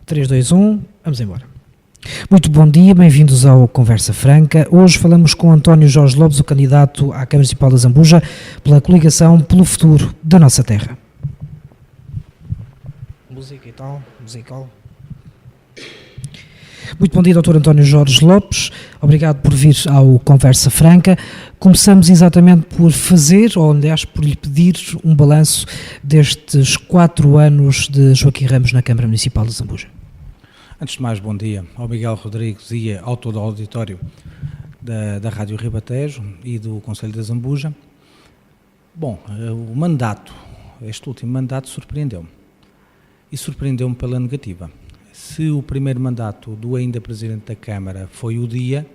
3, 2, 1, vamos embora. Muito bom dia, bem-vindos ao Conversa Franca. Hoje falamos com António Jorge Lopes, o candidato à Câmara Municipal de Zambuja, pela coligação Pelo Futuro da Nossa Terra. Música e tal, musical. Muito bom dia, Dr. António Jorge Lopes. Obrigado por vir ao Conversa Franca. Começamos exatamente por fazer, ou aliás, por lhe pedir um balanço destes 4 anos de Joaquim Ramos na Câmara Municipal de Zambuja. Antes de mais, bom dia ao Miguel Rodrigues e ao todo o auditório da Rádio Ribatejo e do Concelho de Zambuja. Bom, o mandato, este último mandato surpreendeu-me. E surpreendeu-me pela negativa. Se o primeiro mandato do ainda Presidente da Câmara foi o dia,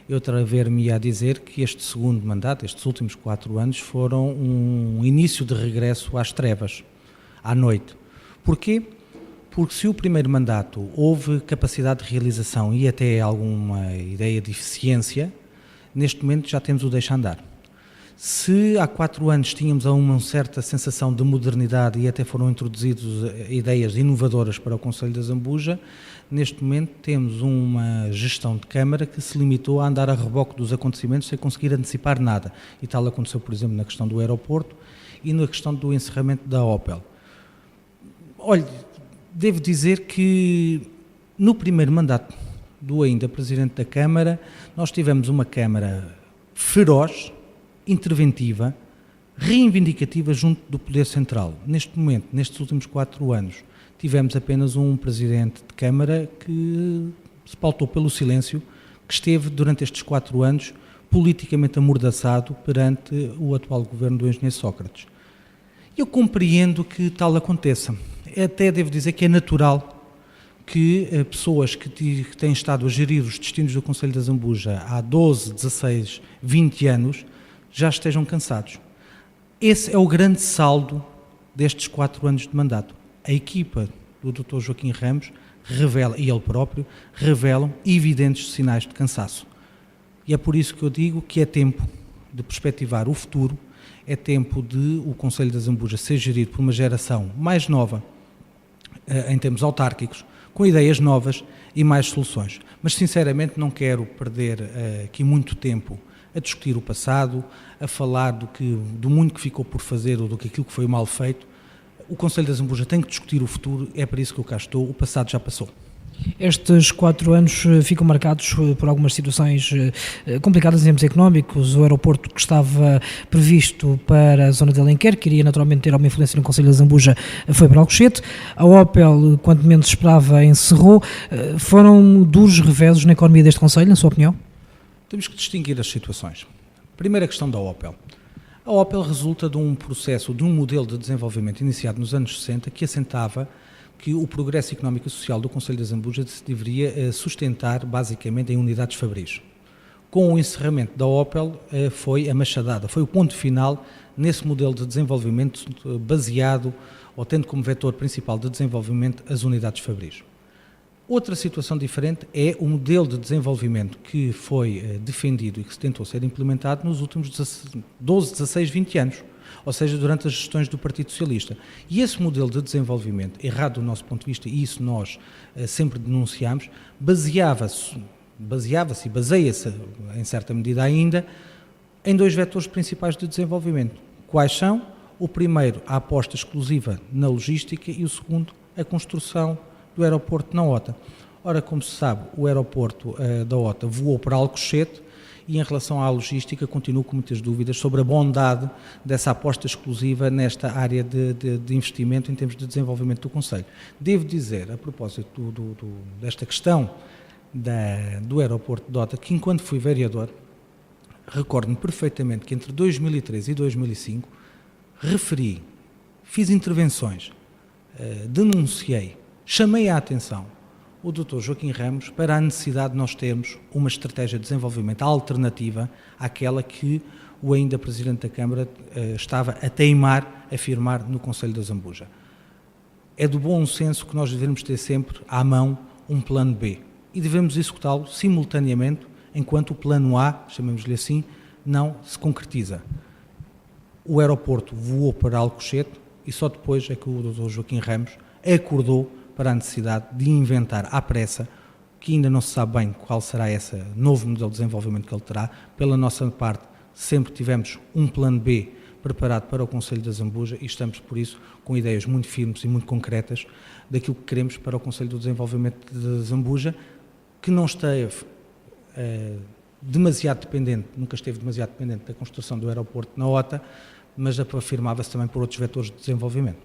eu atrever-me a dizer que este segundo mandato, estes últimos 4 anos, foram um início de regresso às trevas, à noite. Porquê? Porque se o primeiro mandato houve capacidade de realização e até alguma ideia de eficiência, neste momento já temos o deixa andar. Se há 4 anos tínhamos uma certa sensação de modernidade e até foram introduzidas ideias inovadoras para o Concelho de Zambuja, neste momento temos uma gestão de Câmara que se limitou a andar a reboque dos acontecimentos sem conseguir antecipar nada. E tal aconteceu, por exemplo, na questão do aeroporto e na questão do encerramento da Opel. Olha, devo dizer que no primeiro mandato do ainda Presidente da Câmara, nós tivemos uma Câmara feroz, interventiva, reivindicativa junto do Poder Central. Neste momento, nestes últimos 4 anos, tivemos apenas um Presidente de Câmara que se pautou pelo silêncio, que esteve durante estes 4 anos politicamente amordaçado perante o atual governo do engenheiro Sócrates. Eu compreendo que tal aconteça. Até devo dizer que é natural que pessoas que têm estado a gerir os destinos do Concelho de Zambuja há 12, 16, 20 anos, já estejam cansados. Esse é o grande saldo destes 4 anos de mandato. A equipa do Dr. Joaquim Ramos revela, e ele próprio, revelam evidentes sinais de cansaço. E é por isso que eu digo que é tempo de perspectivar o futuro, é tempo de o Concelho de Zambuja ser gerido por uma geração mais nova, em termos autárquicos, com ideias novas e mais soluções. Mas, sinceramente, não quero perder aqui muito tempo a discutir o passado, a falar do muito que ficou por fazer ou aquilo que foi mal feito. O Concelho de Zambuja tem que discutir o futuro, é para isso que eu cá estou, o passado já passou. Estes 4 anos ficam marcados por algumas situações complicadas em termos económicos. O aeroporto que estava previsto para a zona de Alenquer, que iria naturalmente ter alguma influência no Concelho de Zambuja, foi para Alcochete. A Opel, quanto menos esperava, encerrou. Foram duros reveses na economia deste Concelho, na sua opinião? Temos que distinguir as situações. Primeira questão da Opel. A Opel resulta de um processo, de um modelo de desenvolvimento iniciado nos anos 60 que assentava que o progresso económico e social do Concelho de Zambuja se deveria sustentar basicamente em unidades fabris. Com o encerramento da Opel foi a machadada, foi o ponto final nesse modelo de desenvolvimento baseado ou tendo como vetor principal de desenvolvimento as unidades fabris. Outra situação diferente é o modelo de desenvolvimento que foi defendido e que se tentou ser implementado nos últimos 12, 16, 20 anos, ou seja, durante as gestões do Partido Socialista. E esse modelo de desenvolvimento, errado do nosso ponto de vista, e isso nós sempre denunciamos, baseava-se e baseia-se, em certa medida ainda, em 2 vetores principais de desenvolvimento. Quais são? O primeiro, a aposta exclusiva na logística e o segundo, a construção do aeroporto na OTA. Ora, como se sabe, o aeroporto da OTA voou para Alcochete e em relação à logística continuo com muitas dúvidas sobre a bondade dessa aposta exclusiva nesta área de investimento em termos de desenvolvimento do Concelho. Devo dizer, a propósito desta questão do aeroporto de OTA, que enquanto fui vereador, recordo-me perfeitamente que entre 2003 e 2005 fiz intervenções, denunciei, chamei a atenção o Dr. Joaquim Ramos para a necessidade de nós termos uma estratégia de desenvolvimento alternativa àquela que o ainda Presidente da Câmara estava a teimar, a firmar no Concelho de Zambuja. É do bom senso que nós devemos ter sempre à mão um plano B e devemos executá-lo simultaneamente enquanto o plano A, chamemos-lhe assim, não se concretiza. O aeroporto voou para Alcochete e só depois é que o Dr. Joaquim Ramos acordou para a necessidade de inventar à pressa, que ainda não se sabe bem qual será esse novo modelo de desenvolvimento que ele terá. Pela nossa parte, sempre tivemos um plano B preparado para o Conselho da Zambuja e estamos, por isso, com ideias muito firmes e muito concretas daquilo que queremos para o Conselho do Desenvolvimento de Zambuja, que não esteve demasiado dependente, nunca esteve demasiado dependente da construção do aeroporto na OTA, mas afirmava-se também por outros vetores de desenvolvimento.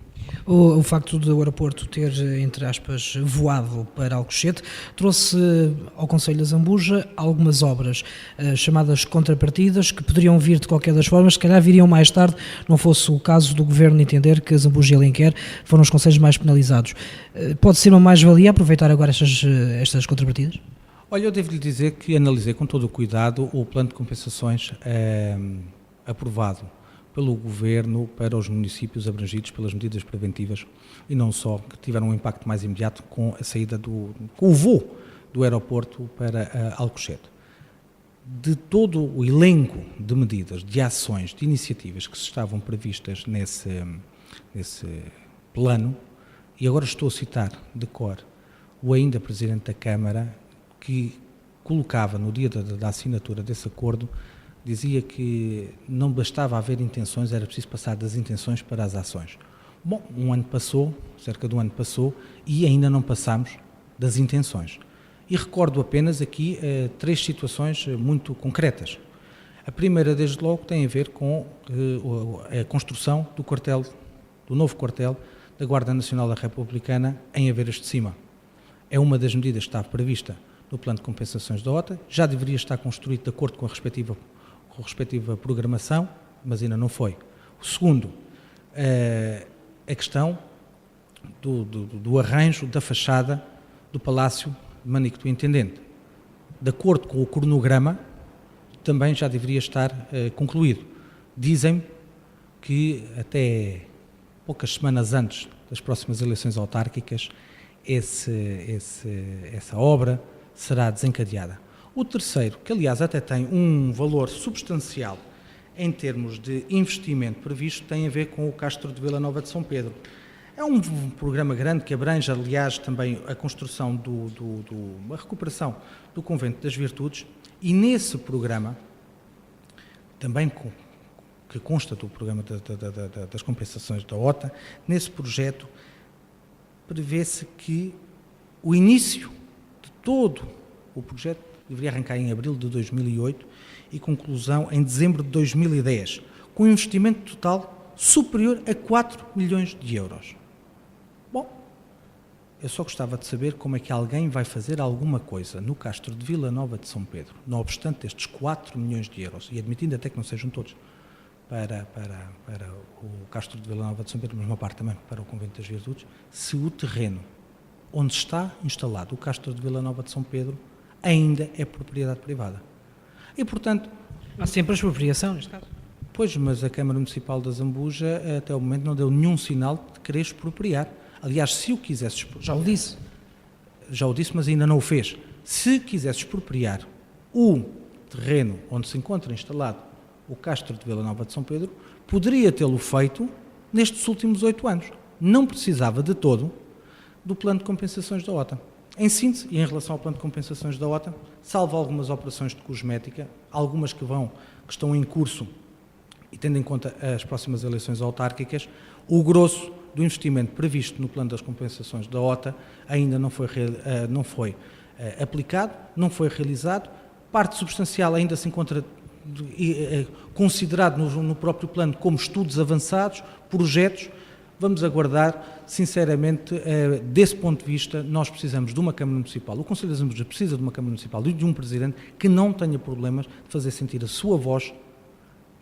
O facto do aeroporto ter, entre aspas, voado para Alcochete, trouxe ao Conselho da Zambuja algumas obras chamadas contrapartidas, que poderiam vir de qualquer das formas, se calhar viriam mais tarde, não fosse o caso do Governo entender que Zambuja e Alenquer foram os concelhos mais penalizados. Pode ser uma mais-valia aproveitar agora estas contrapartidas? Olha, eu devo-lhe dizer que analisei com todo o cuidado o plano de compensações aprovado pelo Governo para os municípios abrangidos pelas medidas preventivas e não só, que tiveram um impacto mais imediato com a saída com o voo do aeroporto para Alcochete. De todo o elenco de medidas, de ações, de iniciativas que estavam previstas nesse plano, e agora estou a citar de cor o ainda Presidente da Câmara, que colocava no dia da assinatura desse acordo, dizia que não bastava haver intenções, era preciso passar das intenções para as ações. Bom, um ano passou, cerca de um ano passou, e ainda não passamos das intenções. E recordo apenas aqui 3 situações muito concretas. A primeira, desde logo, tem a ver com a construção do novo quartel da Guarda Nacional da Republicana em Aveiras de Cima. É uma das medidas que está prevista no plano de compensações da OTA, já deveria estar construído de acordo com a respectiva programação, mas ainda não foi. O segundo, a questão do arranjo da fachada do Palácio de Manique do Intendente. De acordo com o cronograma, também já deveria estar concluído. Dizem-me que até poucas semanas antes das próximas eleições autárquicas, essa obra será desencadeada. O terceiro, que aliás até tem um valor substancial em termos de investimento previsto, tem a ver com o Castro de Vila Nova de São Pedro. É um programa grande que abrange, aliás, também a construção a recuperação do Convento das Virtudes, e nesse programa, também que consta do programa das compensações da OTA, nesse projeto prevê-se que o início de todo o projeto deveria arrancar em abril de 2008 e conclusão em dezembro de 2010, com um investimento total superior a 4 milhões de euros. Bom, eu só gostava de saber como é que alguém vai fazer alguma coisa no Castro de Vila Nova de São Pedro, não obstante estes 4 milhões de euros, e admitindo até que não sejam todos para o Castro de Vila Nova de São Pedro, mas uma parte também para o Convento das Virtudes, se o terreno onde está instalado o Castro de Vila Nova de São Pedro ainda é propriedade privada. E, portanto... Há sempre a expropriação, neste caso. Pois, mas a Câmara Municipal da Zambuja até o momento não deu nenhum sinal de querer expropriar. Aliás, se o quisesse expropriar... Já o disse, mas ainda não o fez. Se quisesse expropriar o terreno onde se encontra instalado o Castro de Vila Nova de São Pedro, poderia tê-lo feito nestes últimos 8 anos. Não precisava de todo do plano de compensações da OTA. Em síntese, e em relação ao plano de compensações da OTA, salvo algumas operações de cosmética, algumas que estão em curso, e tendo em conta as próximas eleições autárquicas, o grosso do investimento previsto no plano das compensações da OTA ainda não foi aplicado, não foi realizado, parte substancial ainda se encontra considerado no próprio plano como estudos avançados, projetos. Vamos aguardar, sinceramente, desse ponto de vista, nós precisamos de uma Câmara Municipal, o Conselho da Zambuja precisa de uma Câmara Municipal e de um Presidente que não tenha problemas de fazer sentir a sua voz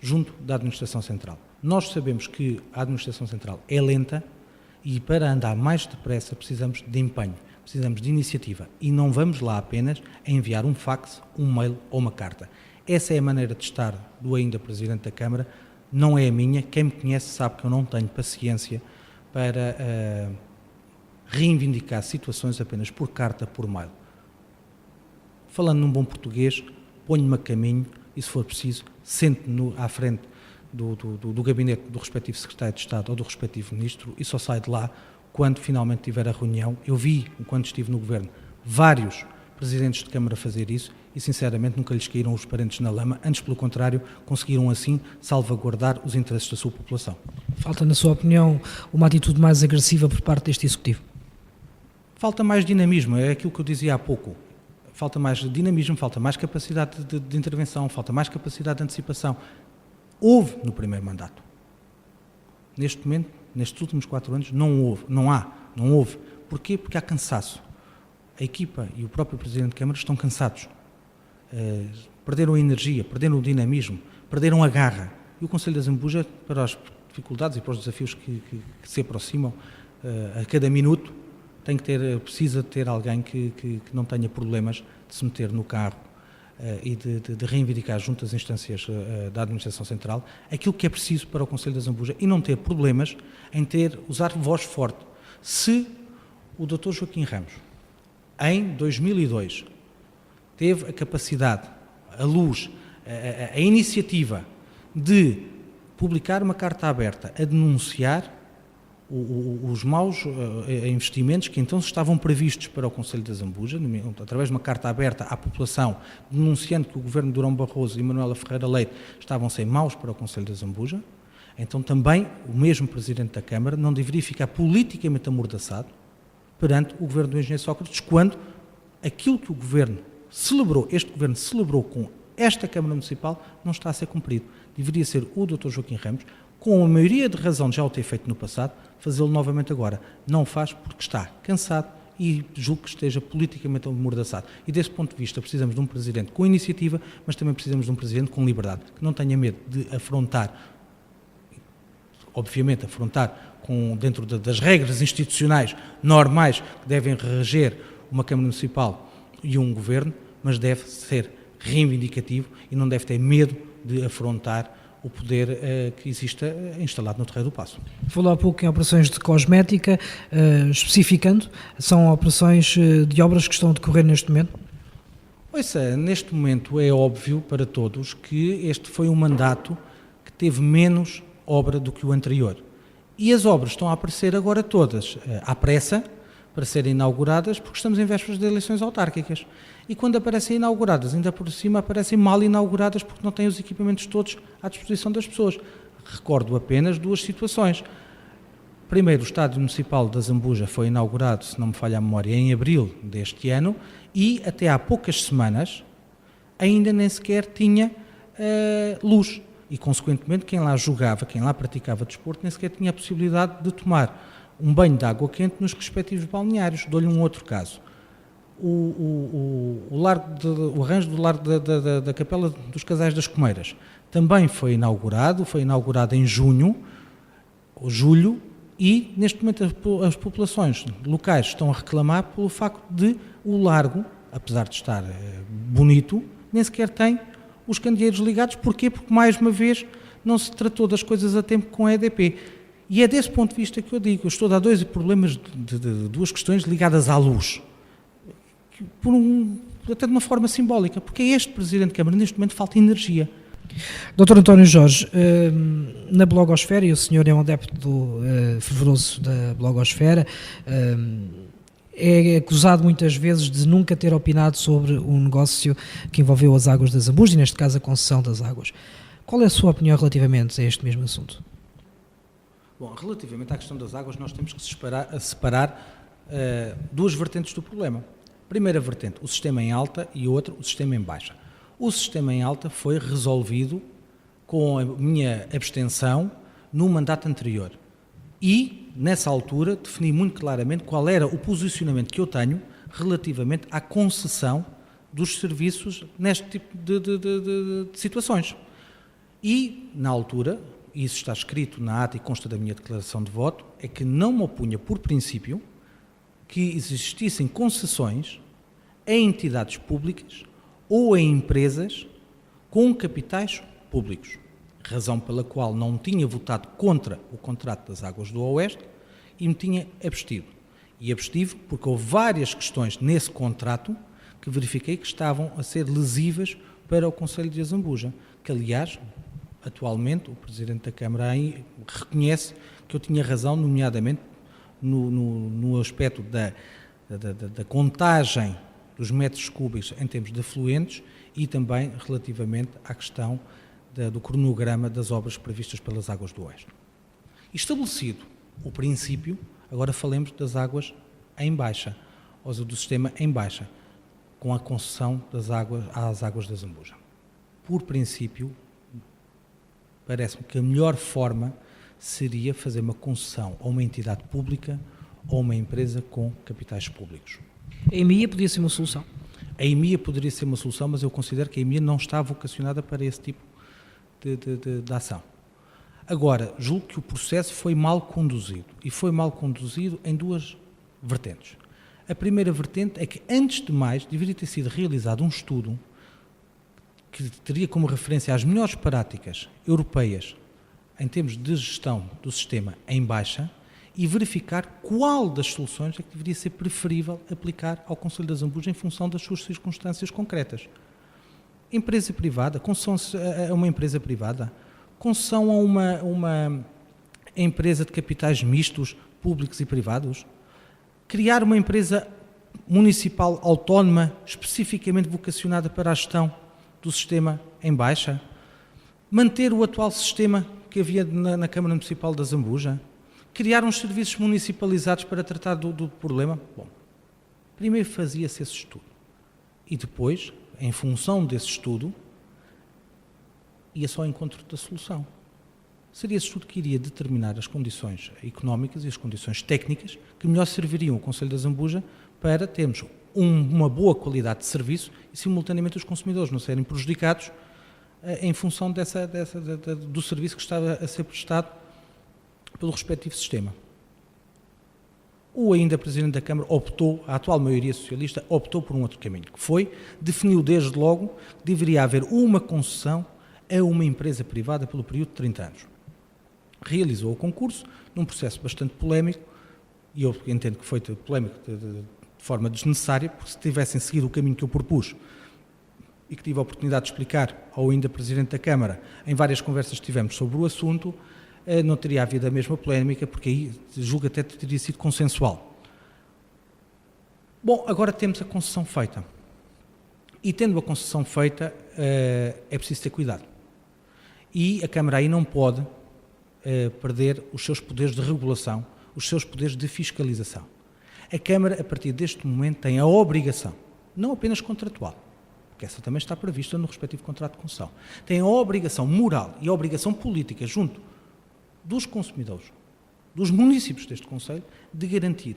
junto da Administração Central. Nós sabemos que a Administração Central é lenta e para andar mais depressa precisamos de empenho, precisamos de iniciativa e não vamos lá apenas a enviar um fax, um mail ou uma carta. Essa é a maneira de estar do ainda Presidente da Câmara. Não é a minha, quem me conhece sabe que eu não tenho paciência para reivindicar situações apenas por carta, por mail. Falando num bom português, ponho-me a caminho e, se for preciso, sente-me à frente do gabinete do respectivo secretário de Estado ou do respectivo ministro e só sai de lá quando finalmente tiver a reunião, eu vi, enquanto estive no Governo, vários presidentes de Câmara fazer isso e, sinceramente, nunca lhes caíram os parentes na lama, antes, pelo contrário, conseguiram assim salvaguardar os interesses da sua população. Falta, na sua opinião, uma atitude mais agressiva por parte deste Executivo? Falta mais dinamismo, é aquilo que eu dizia há pouco. Falta mais dinamismo, falta mais capacidade de intervenção, falta mais capacidade de antecipação. Houve no primeiro mandato. Neste momento, nestes últimos 4 anos, não houve. Porquê? Porque há cansaço. A equipa e o próprio Presidente de Câmara estão cansados. Perderam a energia, perderam o dinamismo, perderam a garra. E o Conselho da Zambuja, para as dificuldades e para os desafios que se aproximam a cada minuto, precisa ter alguém que não tenha problemas de se meter no carro e de reivindicar junto às instâncias da Administração Central aquilo que é preciso para o Conselho da Zambuja e não ter problemas em usar voz forte. Se o Dr. Joaquim Ramos, em 2002, teve a capacidade, a luz, a iniciativa de publicar uma carta aberta a denunciar os maus investimentos que então estavam previstos para o Conselho da Zambuja, através de uma carta aberta à população, denunciando que o governo de Durão Barroso e Manuela Ferreira Leite estavam a ser maus para o Conselho da Zambuja, então também o mesmo Presidente da Câmara não deveria ficar politicamente amordaçado perante o governo do Engenheiro Sócrates, quando aquilo que este governo celebrou com esta Câmara Municipal não está a ser cumprido. Deveria ser o Dr. Joaquim Ramos, com a maioria de razão de já o ter feito no passado, fazê-lo novamente agora. Não faz porque está cansado e julgo que esteja politicamente amordaçado. E desse ponto de vista precisamos de um Presidente com iniciativa, mas também precisamos de um Presidente com liberdade, que não tenha medo de afrontar, obviamente dentro das regras institucionais normais que devem reger uma Câmara Municipal e um Governo, mas deve ser reivindicativo e não deve ter medo de afrontar o poder que existe instalado no Terreiro do Paço. Falou há pouco em operações de cosmética, especificando, são operações de obras que estão a decorrer neste momento? Neste momento é óbvio para todos que este foi um mandato que teve menos obra do que o anterior. E as obras estão a aparecer agora todas à pressa para serem inauguradas, porque estamos em vésperas de eleições autárquicas. E quando aparecem inauguradas, ainda por cima aparecem mal inauguradas porque não têm os equipamentos todos à disposição das pessoas. Recordo apenas 2 situações. Primeiro, o Estádio Municipal da Zambuja foi inaugurado, se não me falha a memória, em abril deste ano e até há poucas semanas ainda nem sequer tinha luz. E, consequentemente, quem lá jogava, quem lá praticava desporto, nem sequer tinha a possibilidade de tomar um banho de água quente nos respectivos balneários. Dou-lhe um outro caso. O arranjo do Largo da Capela dos Casais das Comeiras também foi inaugurado em julho, e neste momento as populações locais estão a reclamar pelo facto de o largo, apesar de estar bonito, nem sequer tem os candeeiros ligados. Porquê? Porque, mais uma vez, não se tratou das coisas a tempo com a EDP. E é desse ponto de vista que eu digo, eu estou a dar 2 problemas de 2 questões ligadas à luz. Até de uma forma simbólica, porque a este Presidente de Câmara neste momento falta energia. Dr. António Jorge, na blogosfera, e o senhor é um adepto fervoroso da blogosfera, é acusado muitas vezes de nunca ter opinado sobre um negócio que envolveu as águas da Zambuja, e neste caso a concessão das águas. Qual é a sua opinião relativamente a este mesmo assunto? Bom, relativamente à questão das águas, nós temos que separar 2 vertentes do problema. Primeira vertente, o sistema em alta, e outra, o sistema em baixa. O sistema em alta foi resolvido com a minha abstenção no mandato anterior. E, nessa altura, defini muito claramente qual era o posicionamento que eu tenho relativamente à concessão dos serviços neste tipo de situações. E, na altura, isso está escrito na ata e consta da minha declaração de voto, é que não me opunha por princípio que existissem concessões a entidades públicas ou a empresas com capitais públicos, razão pela qual não tinha votado contra o contrato das Águas do Oeste e me tinha abstido. E abstive porque houve várias questões nesse contrato que verifiquei que estavam a ser lesivas para o Concelho de Zambuja, que, aliás, atualmente o Presidente da Câmara aí reconhece que eu tinha razão, nomeadamente no aspecto da contagem dos metros cúbicos em termos de efluentes e também relativamente à questão do cronograma das obras previstas pelas Águas do Oeste. Estabelecido o princípio, agora falemos das águas em baixa, ou seja, do sistema em baixa, com a concessão às águas da Zambuja. Por princípio, parece-me que a melhor forma seria fazer uma concessão a uma entidade pública ou uma empresa com capitais públicos. A EMIA podia ser uma solução? A EMIA poderia ser uma solução, mas eu considero que a EMIA não está vocacionada para esse tipo de ação. Agora, julgo que o processo foi mal conduzido, e foi mal conduzido em duas vertentes. A primeira vertente é que, antes de mais, deveria ter sido realizado um estudo que teria como referência as melhores práticas europeias em termos de gestão do sistema em baixa e verificar qual das soluções é que deveria ser preferível aplicar ao Concelho da Zambuja em função das suas circunstâncias concretas. Empresa privada, concessão a uma empresa privada, concessão a uma empresa de capitais mistos, públicos e privados, criar uma empresa municipal autónoma especificamente vocacionada para a gestão do sistema em baixa, manter o atual sistema que havia na Câmara Municipal da Zambuja, criar uns serviços municipalizados para tratar do problema. Bom, primeiro fazia-se esse estudo e depois, em função desse estudo, ia-se ao encontro da solução. Seria esse estudo que iria determinar as condições económicas e as condições técnicas que melhor serviriam o Concelho da Zambuja para termos uma boa qualidade de serviço e, simultaneamente, os consumidores não serem prejudicados em função do serviço que estava a ser prestado pelo respectivo sistema. O ainda Presidente da Câmara a atual maioria socialista optou por um outro caminho, que foi, definiu desde logo que deveria haver uma concessão a uma empresa privada pelo período de 30 anos. Realizou o concurso num processo bastante polémico, e eu entendo que foi polémico de forma desnecessária, porque se tivessem seguido o caminho que eu propus e que tive a oportunidade de explicar ao ainda Presidente da Câmara em várias conversas que tivemos sobre o assunto, não teria havido a mesma polémica, porque aí julgo até que teria sido consensual. Bom, agora temos a concessão feita. E tendo a concessão feita, é preciso ter cuidado. E a Câmara aí não pode perder os seus poderes de regulação, os seus poderes de fiscalização. A Câmara, a partir deste momento, tem a obrigação, não apenas contratual, porque essa também está prevista no respectivo contrato de concessão, tem a obrigação moral e a obrigação política junto dos consumidores, dos municípios deste Concelho, de garantir,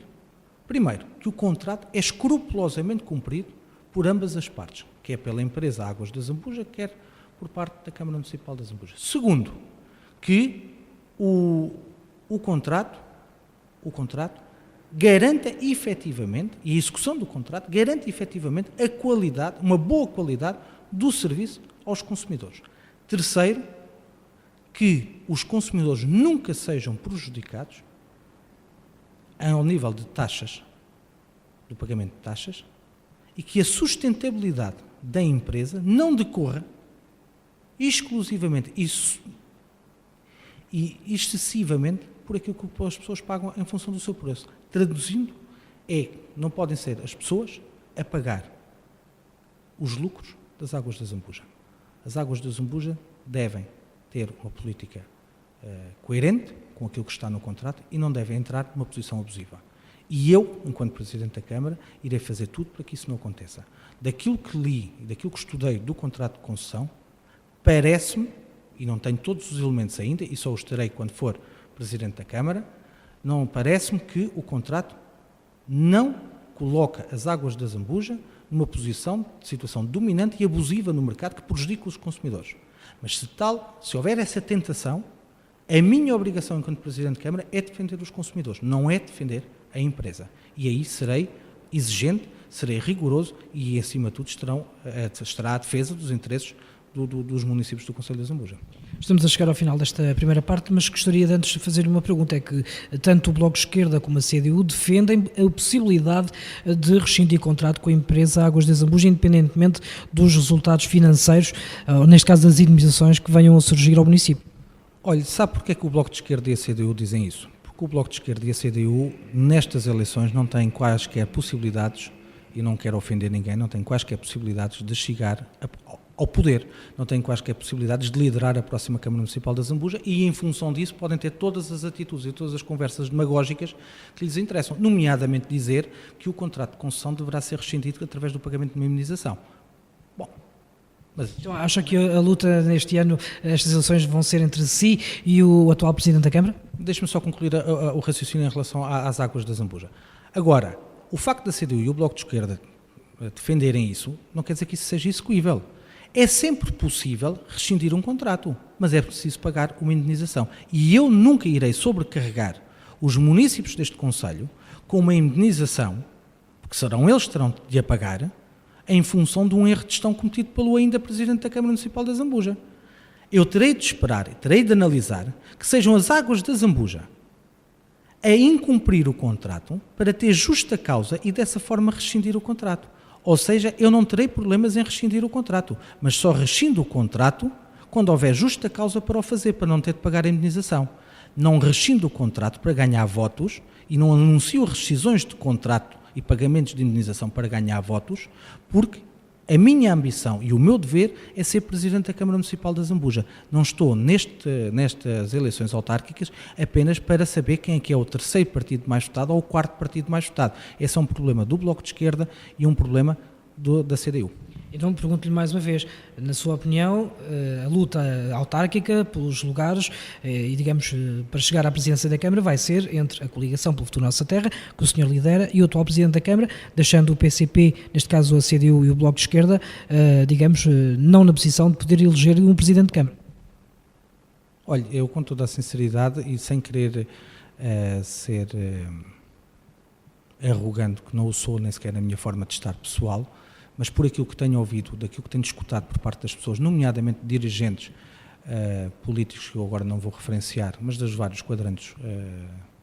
primeiro, que o contrato é escrupulosamente cumprido por ambas as partes, quer pela empresa Águas da Zambuja, quer por parte da Câmara Municipal da Zambuja. Segundo, que o contrato garanta efetivamente, e a execução do contrato garante efetivamente a qualidade, uma boa qualidade do serviço aos consumidores. Terceiro, que os consumidores nunca sejam prejudicados ao nível de taxas, do pagamento de taxas, e que a sustentabilidade da empresa não decorra exclusivamente e excessivamente por aquilo que as pessoas pagam em função do seu preço. Traduzindo, não podem ser as pessoas a pagar os lucros das Águas da Zambuja. As Águas da Zambuja devem ter uma política coerente com aquilo que está no contrato e não devem entrar numa posição abusiva. E eu, enquanto Presidente da Câmara, irei fazer tudo para que isso não aconteça. Daquilo que li e daquilo que estudei do contrato de concessão, parece-me, e não tenho todos os elementos ainda, e só os terei quando for Presidente da Câmara, não parece-me que o contrato não coloca as Águas da Zambuja numa posição de situação dominante e abusiva no mercado que prejudica os consumidores. Mas se houver essa tentação, a minha obrigação enquanto Presidente da Câmara é defender os consumidores, não é defender a empresa. E aí serei exigente, serei rigoroso e, acima de tudo, estará a defesa dos interesses dos municípios do Concelho da Zambuja. Estamos a chegar ao final desta primeira parte, mas gostaria de antes de fazer uma pergunta, é que tanto o Bloco de Esquerda como a CDU defendem a possibilidade de rescindir contrato com a empresa Águas da Zambuja, independentemente dos resultados financeiros, ou neste caso das indemnizações que venham a surgir ao município. Olha, sabe porque é que o Bloco de Esquerda e a CDU dizem isso? Porque que o Bloco de Esquerda e a CDU, nestas eleições, não têm quaisquer possibilidades, e não quero ofender ninguém, não têm quaisquer possibilidades de chegar ao poder, não têm quaisquer possibilidades de liderar a próxima Câmara Municipal da Zambuja e, em função disso, podem ter todas as atitudes e todas as conversas demagógicas que lhes interessam, nomeadamente dizer que o contrato de concessão deverá ser rescindido através do pagamento de uma indemnização. Bom, mas... Então, acha que a luta neste ano, estas eleições vão ser entre si e o atual Presidente da Câmara? Deixe-me só concluir o raciocínio em relação às águas da Zambuja. Agora, o facto da CDU e o Bloco de Esquerda defenderem isso, não quer dizer que isso seja execuível. É sempre possível rescindir um contrato, mas é preciso pagar uma indenização. E eu nunca irei sobrecarregar os municípios deste concelho com uma indenização, porque serão eles que terão de a pagar, em função de um erro de gestão cometido pelo ainda Presidente da Câmara Municipal da Zambuja. Eu terei de esperar, terei de analisar que sejam as águas da Zambuja a incumprir o contrato para ter justa causa e dessa forma rescindir o contrato. Ou seja, eu não terei problemas em rescindir o contrato, mas só rescindo o contrato quando houver justa causa para o fazer, para não ter de pagar a indenização. Não rescindo o contrato para ganhar votos e não anuncio rescisões de contrato e pagamentos de indenização para ganhar votos, porque a minha ambição e o meu dever é ser Presidente da Câmara Municipal da Zambuja. Não estou nestas eleições autárquicas apenas para saber quem é que é o terceiro partido mais votado ou o quarto partido mais votado. Esse é um problema do Bloco de Esquerda e um problema da CDU. Então pergunto-lhe mais uma vez, na sua opinião, a luta autárquica pelos lugares e, digamos, para chegar à presidência da Câmara vai ser entre a coligação pelo futuro Nossa Terra, que o senhor lidera, e o atual Presidente da Câmara, deixando o PCP, neste caso a CDU e o Bloco de Esquerda, digamos, não na posição de poder eleger um Presidente de Câmara. Olha, eu com toda a sinceridade e sem querer ser arrogante, que não o sou nem sequer na minha forma de estar pessoal, mas por aquilo que tenho ouvido, daquilo que tenho escutado por parte das pessoas, nomeadamente dirigentes políticos, que eu agora não vou referenciar, mas dos vários quadrantes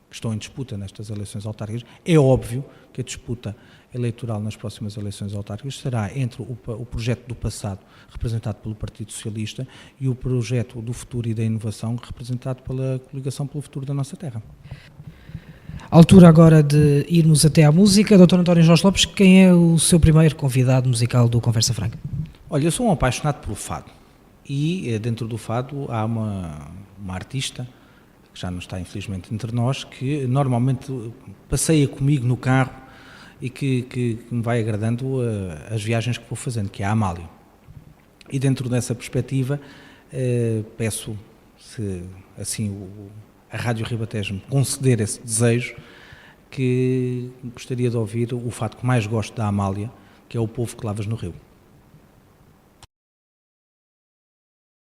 que estão em disputa nestas eleições autárquicas, é óbvio que a disputa eleitoral nas próximas eleições autárquicas será entre o projeto do passado, representado pelo Partido Socialista, e o projeto do futuro e da inovação, representado pela Coligação pelo Futuro da Nossa Terra. Altura agora de irmos até à música. Dr. António Jorge Lopes, quem é o seu primeiro convidado musical do Conversa Franca? Olha, eu sou um apaixonado pelo fado e dentro do fado há uma artista, que já não está infelizmente entre nós, que normalmente passeia comigo no carro e que me vai agradando as viagens que vou fazendo, que é a Amália. E dentro dessa perspectiva peço, se assim a Rádio Ribatejo me conceder esse desejo, que gostaria de ouvir o fado que mais gosto da Amália, que é O Povo que Lavas no Rio.